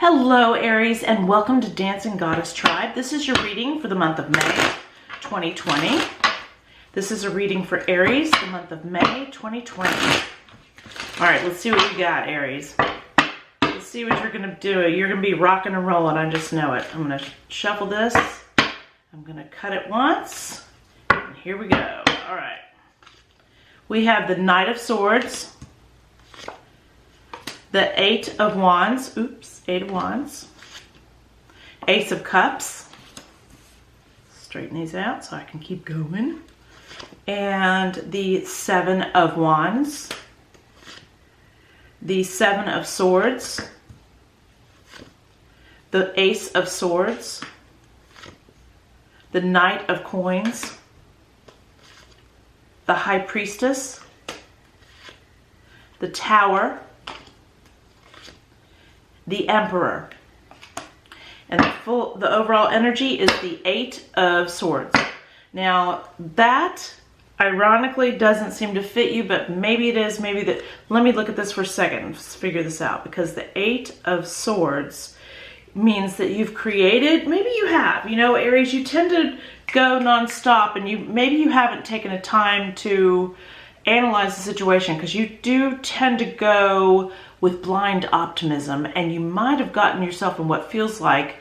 Hello Aries, and welcome to Dancing Goddess Tribe. This is your reading for the month of May 2020. This is a reading for Aries, the month of May 2020. All right, let's see what you got, Aries. Let's see what you're gonna do. You're gonna be rocking and rolling, I just know it. I'm gonna shuffle this. I'm gonna cut it once, and here we go. All right. We have the Knight of Swords, the Eight of Wands, Eight of Wands, Ace of Cups, straighten these out so I can keep going, and the Seven of Wands, the Seven of Swords, the Ace of Swords, the Knight of Coins, the High Priestess, the Tower, the Emperor, and the overall energy is the Eight of Swords. Now that ironically doesn't seem to fit you, but maybe it is, maybe that. Let me look at this for a second and figure this out, because the Eight of Swords means that you've created, maybe you have, you know, Aries, you tend to go nonstop, and maybe you haven't taken a time to analyze the situation, because you do tend to go with blind optimism, and you might have gotten yourself in what feels like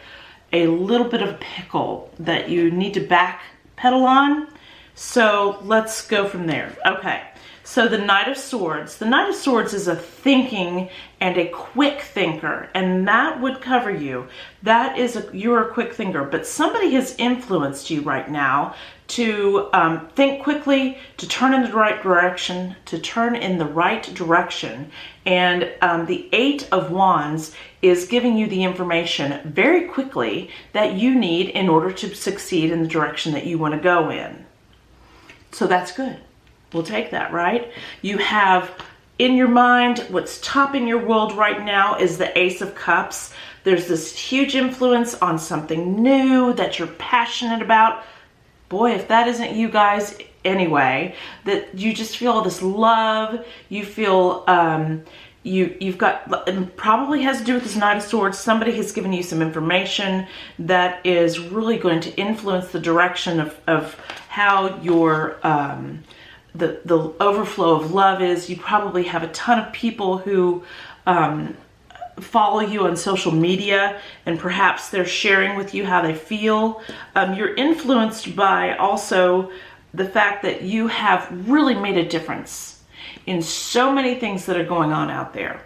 a little bit of a pickle that you need to backpedal on. So let's go from there. Okay, so the Knight of Swords. The Knight of Swords is a thinking and a quick thinker, and that would cover you. You're a quick thinker, but somebody has influenced you right now to think quickly, to turn in the right direction, and the Eight of Wands is giving you the information very quickly that you need in order to succeed in the direction that you want to go in. So that's good. We'll take that, right? You have in your mind, what's topping your world right now is the Ace of Cups. There's this huge influence on something new that you're passionate about. Boy, if that isn't you guys anyway, that you just feel all this love, you feel, you've got, it probably has to do with this Knight of Swords. Somebody has given you some information that is really going to influence the direction of how your, the overflow of love is. You probably have a ton of people who follow you on social media, and perhaps they're sharing with you how they feel. You're influenced by also the fact that you have really made a difference in so many things that are going on out there.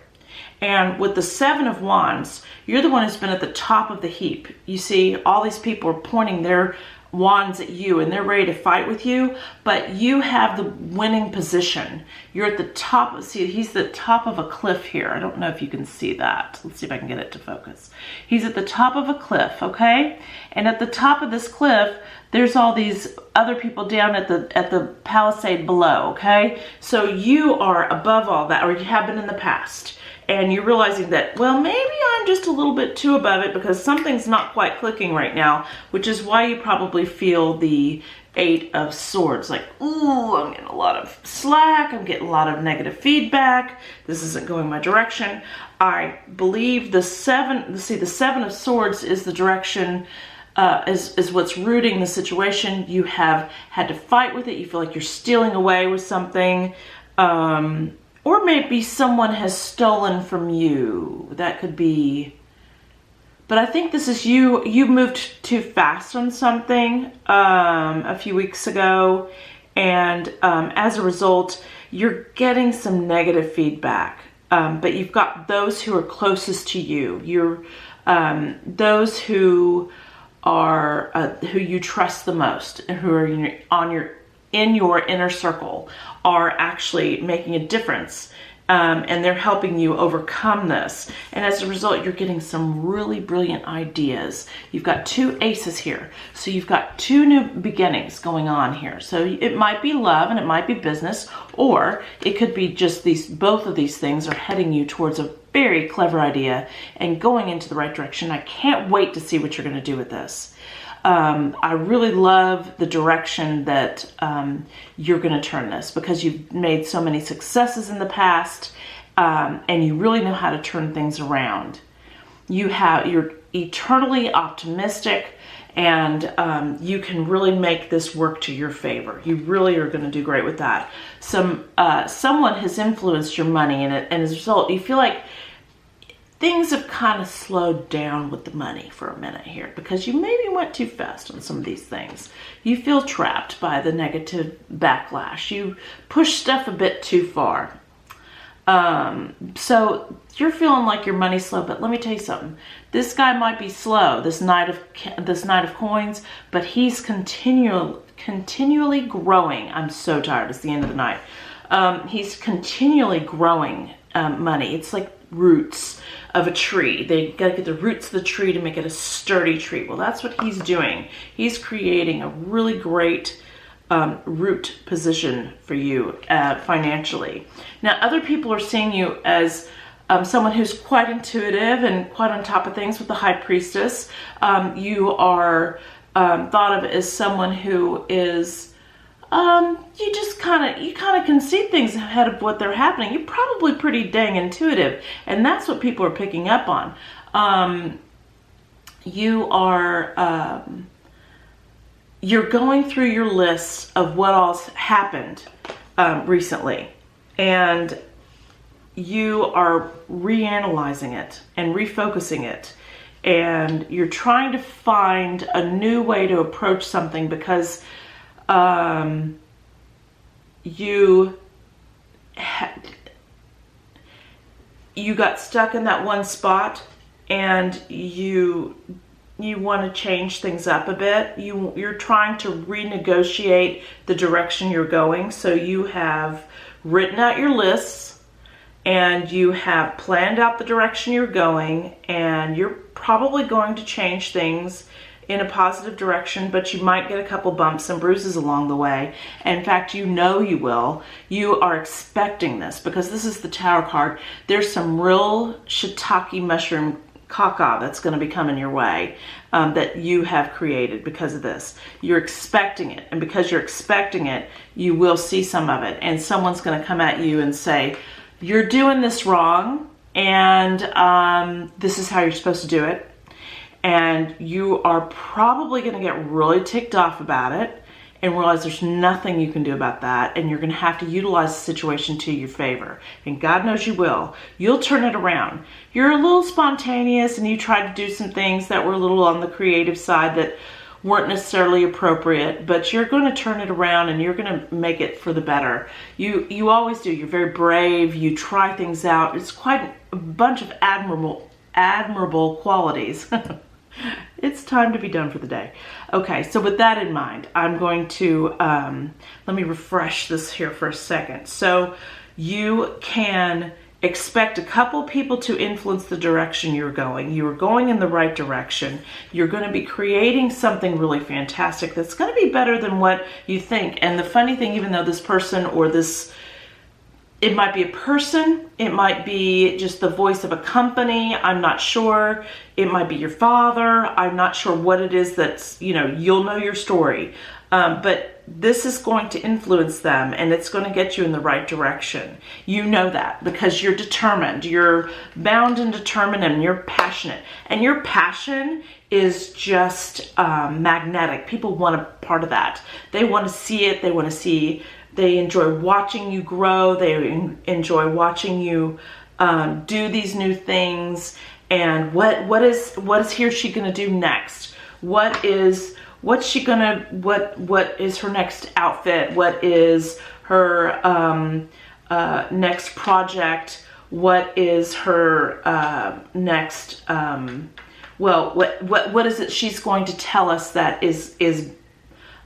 And with the Seven of Wands, you're the one who's been at the top of the heap. You see, all these people are pointing their wands at you, and they're ready to fight with you, but you have the winning position. You're at the top. See, he's the top of a cliff here. I don't know if you can see that. Let's see if I can get it to focus. He's at the top of a cliff, okay? And at the top of this cliff, there's all these other people down at the palisade below, okay? So you are above all that, or you have been in the past. And you're realizing that, well, maybe I'm just a little bit too above it, because something's not quite clicking right now, which is why you probably feel the Eight of Swords. Like, ooh, I'm getting a lot of slack. I'm getting a lot of negative feedback. This isn't going my direction. I believe the Seven of Swords is the direction, is what's rooting the situation. You have had to fight with it. You feel like you're stealing away with something. Or maybe someone has stolen from you. That could be. But I think this is you. You moved too fast on something a few weeks ago. And as a result, you're getting some negative feedback. But you've got those who are closest to you. You're those who are who you trust the most, and who are in your inner circle, are actually making a difference, and they're helping you overcome this. And as a result, you're getting some really brilliant ideas. You've got two aces here, so you've got two new beginnings going on here. So it might be love, and it might be business, or it could be just both of these things are heading you towards a very clever idea and going into the right direction. I can't wait to see what you're going to do with this. I really love the direction that you're going to turn this, because you've made so many successes in the past, and you really know how to turn things around. you're eternally optimistic, and you can really make this work to your favor. You really are going to do great with that. Someone has influenced your money, and as a result, you feel like things have kind of slowed down with the money for a minute here because you maybe went too fast on some of these things. You feel trapped by the negative backlash. You push stuff a bit too far. So you're feeling like your money's slow, but let me tell you something. This guy might be slow, this Knight of Coins, but he's continually growing. I'm so tired. It's the end of the night. He's continually growing money. It's like roots of a tree. They got to get the roots of the tree to make it a sturdy tree. Well, that's what he's doing. He's creating a really great root position for you financially. Now, other people are seeing you as someone who's quite intuitive and quite on top of things with the High Priestess. You are thought of as someone who is you kind of can see things ahead of what they're happening. You're probably pretty dang intuitive, and that's what people are picking up on. You are you're going through your lists of what all's happened recently, and you are reanalyzing it and refocusing it, and you're trying to find a new way to approach something because you got stuck in that one spot, and you want to change things up a bit. You're trying to renegotiate the direction you're going. So you have written out your lists, and you have planned out the direction you're going, and you're probably going to change things in a positive direction, but you might get a couple bumps and bruises along the way. In fact, you know you will. You are expecting this because this is the Tower card. There's some real shiitake mushroom caca that's going to be coming your way that you have created because of this. You're expecting it, and because you're expecting it, you will see some of it, and someone's going to come at you and say, you're doing this wrong, and this is how you're supposed to do it. And you are probably going to get really ticked off about it and realize there's nothing you can do about that, and you're going to have to utilize the situation to your favor. And God knows you will. You'll turn it around. You're a little spontaneous, and you tried to do some things that were a little on the creative side that weren't necessarily appropriate, but you're going to turn it around, and you're going to make it for the better. You always do. You're very brave. You try things out. It's quite a bunch of admirable qualities. It's time to be done for the day. Okay, so with that in mind, I'm going to, let me refresh this here for a second. So you can expect a couple people to influence the direction you're going. You're going in the right direction. You're going to be creating something really fantastic that's going to be better than what you think. And the funny thing, even though this person or this, it might be a person, it might be just the voice of a company, I'm not sure. It might be your father, I'm not sure what it is that's, you'll know your story. But this is going to influence them, and it's going to get you in the right direction. You know that because you're determined. You're bound and determined, and you're passionate. And your passion is just magnetic. People want a part of that. They want to see it. They enjoy watching you grow. They enjoy watching you do these new things. And what is he or she going to do next? What is her next outfit? What is her next project? What is her next? What is it she's going to tell us that is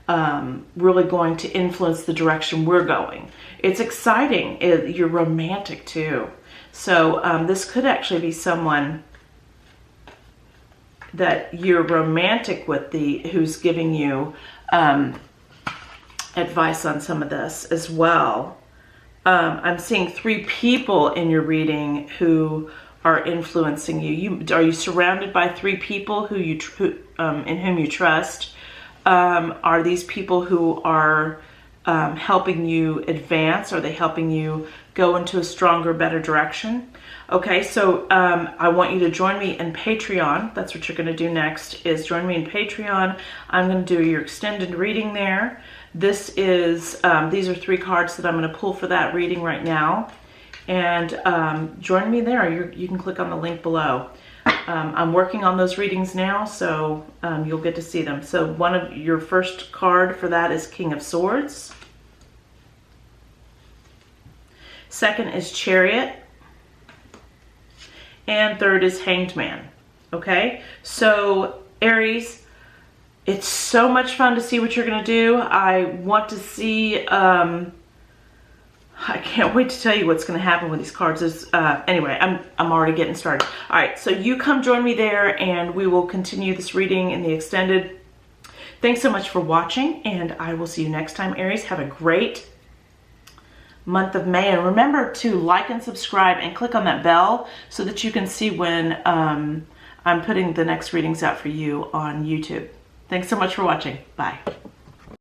really going to influence the direction we're going? It's exciting. You're romantic too. So this could actually be someone that you're romantic with, who's giving you advice on some of this as well. I'm seeing 3 people in your reading who are influencing you. Are you surrounded by 3 people in whom you trust? Are these people who are helping you advance? Are they helping you go into a stronger, better direction? Okay, so I want you to join me in Patreon. That's what you're going to do next, is join me in Patreon. I'm going to do your extended reading there. This is, these are 3 cards that I'm going to pull for that reading right now. And join me there. You can click on the link below. I'm working on those readings now, so you'll get to see them. So one of your first card for that is King of Swords. Second is Chariot. And third is Hanged Man. Okay, so Aries, it's so much fun to see what you're going to do. I want to see, I can't wait to tell you what's going to happen with these cards. Anyway, I'm already getting started. All right, so you come join me there and we will continue this reading in the extended. Thanks so much for watching, and I will see you next time, Aries. Have a great month of May, and remember to like and subscribe and click on that bell so that you can see when I'm putting the next readings out for you on YouTube. Thanks so much for watching. Bye.